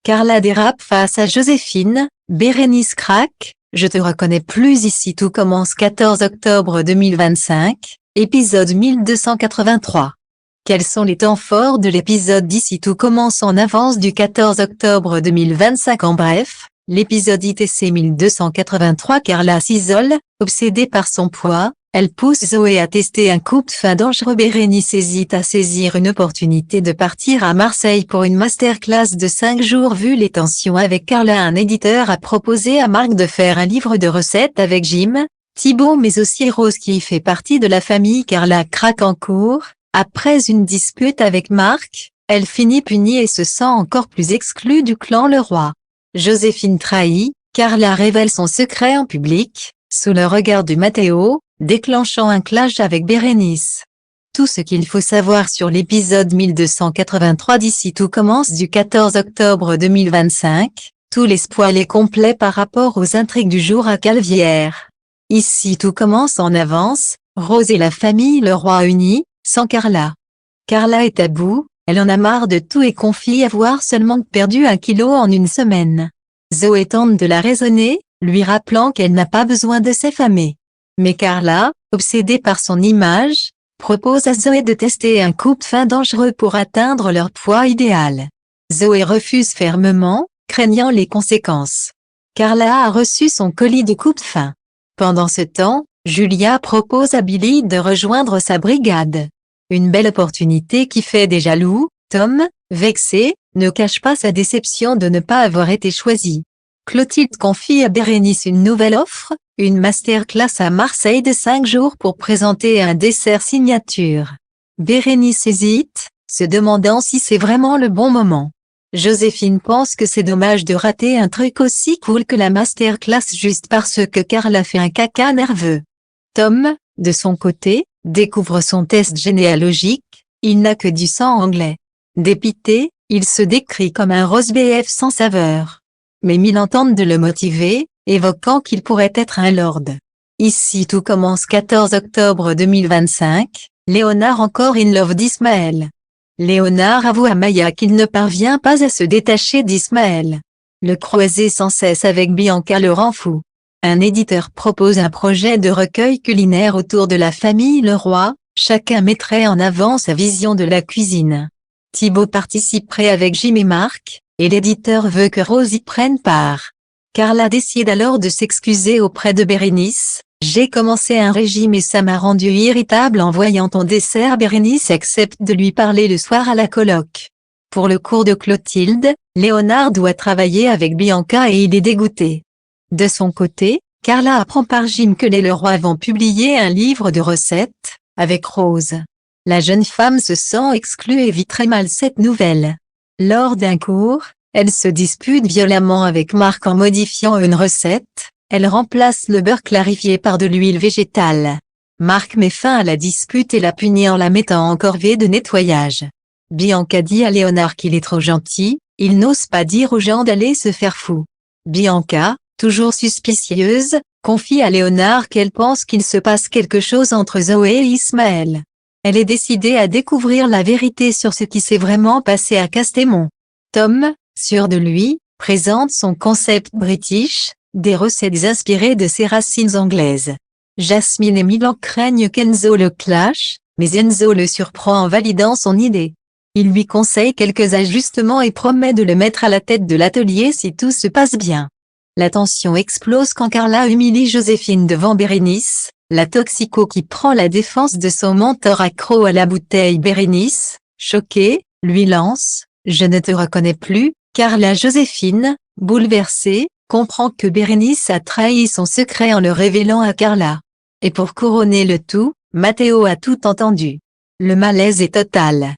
Carla dérape face à Joséphine, Bérénice craque, je te reconnais plus ici. Tout commence 14 octobre 2025, épisode 1283. Quels sont les temps forts de l'épisode d'ici tout commence en avance du 14 octobre 2025? En bref, l'épisode ITC 1283. Carla s'isole, obsédée par son poids, elle pousse Zoé à tester un coupe-faim dangereux. Bérénice hésite à saisir une opportunité de partir à Marseille pour une masterclass de 5 jours. Vu les tensions avec Carla, un éditeur a proposé à Marc de faire un livre de recettes avec Jim, Thibaut mais aussi Rose qui fait partie de la famille. Carla craque en cours. Après une dispute avec Marc, elle finit punie et se sent encore plus exclue du clan Leroy. Joséphine trahit, Carla révèle son secret en public, sous le regard de Matteo, déclenchant un clash avec Bérénice. Tout ce qu'il faut savoir sur l'épisode 1283 d'ici tout commence du 14 octobre 2025, tout les spoils est complet par rapport aux intrigues du jour à Calvière. Ici tout commence en avance, Rose et la famille Leroy unis, sans Carla. Carla est à bout, elle en a marre de tout et confie avoir seulement perdu 1 kilo en une semaine. Zoé tente de la raisonner, lui rappelant qu'elle n'a pas besoin de s'affamer. Mais Carla, obsédée par son image, propose à Zoé de tester un coupe-faim dangereux pour atteindre leur poids idéal. Zoé refuse fermement, craignant les conséquences. Carla a reçu son colis de coupe-faim. Pendant ce temps, Julia propose à Billy de rejoindre sa brigade. Une belle opportunité qui fait des jaloux. Tom, vexé, ne cache pas sa déception de ne pas avoir été choisi. Clotilde confie à Bérénice une nouvelle offre, une masterclass à Marseille de 5 jours pour présenter un dessert signature. Bérénice hésite, se demandant si c'est vraiment le bon moment. Joséphine pense que c'est dommage de rater un truc aussi cool que la masterclass juste parce que Carla fait un caca nerveux. Tom, de son côté, découvre son test généalogique, il n'a que du sang anglais. Dépité, il se décrit comme un roast beef sans saveur. Mais Milan tente de le motiver, évoquant qu'il pourrait être un lord. Ici tout commence 14 octobre 2025, Léonard encore in love d'Ismaël. Léonard avoue à Maya qu'il ne parvient pas à se détacher d'Ismaël. Le croiser sans cesse avec Bianca le rend fou. Un éditeur propose un projet de recueil culinaire autour de la famille Leroy, chacun mettrait en avant sa vision de la cuisine. Thibaut participerait avec Jim et Marc, et l'éditeur veut que Rose y prenne part. Carla décide alors de s'excuser auprès de Bérénice. J'ai commencé un régime et ça m'a rendu irritable en voyant ton dessert. Bérénice accepte de lui parler le soir à la coloc. Pour le cours de Clotilde, Léonard doit travailler avec Bianca et il est dégoûté. De son côté, Carla apprend par Jim que les Leroy vont publier un livre de recettes, avec Rose. La jeune femme se sent exclue et vit très mal cette nouvelle. Lors d'un cours, elle se dispute violemment avec Marc en modifiant une recette, elle remplace le beurre clarifié par de l'huile végétale. Marc met fin à la dispute et la punit en la mettant en corvée de nettoyage. Bianca dit à Léonard qu'il est trop gentil, il n'ose pas dire aux gens d'aller se faire fou. Bianca, toujours suspicieuse, confie à Léonard qu'elle pense qu'il se passe quelque chose entre Zoé et Ismaël. Elle est décidée à découvrir la vérité sur ce qui s'est vraiment passé à Castémon. Tom, sûr de lui, présente son concept british, des recettes inspirées de ses racines anglaises. Jasmine et Milan craignent qu'Enzo le clash, mais Enzo le surprend en validant son idée. Il lui conseille quelques ajustements et promet de le mettre à la tête de l'atelier si tout se passe bien. La tension explose quand Carla humilie Joséphine devant Bérénice, la toxico qui prend la défense de son mentor accro à la bouteille. Bérénice, choquée, lui lance « Je ne te reconnais plus ». Carla Joséphine, bouleversée, comprend que Bérénice a trahi son secret en le révélant à Carla. Et pour couronner le tout, Matteo a tout entendu. Le malaise est total.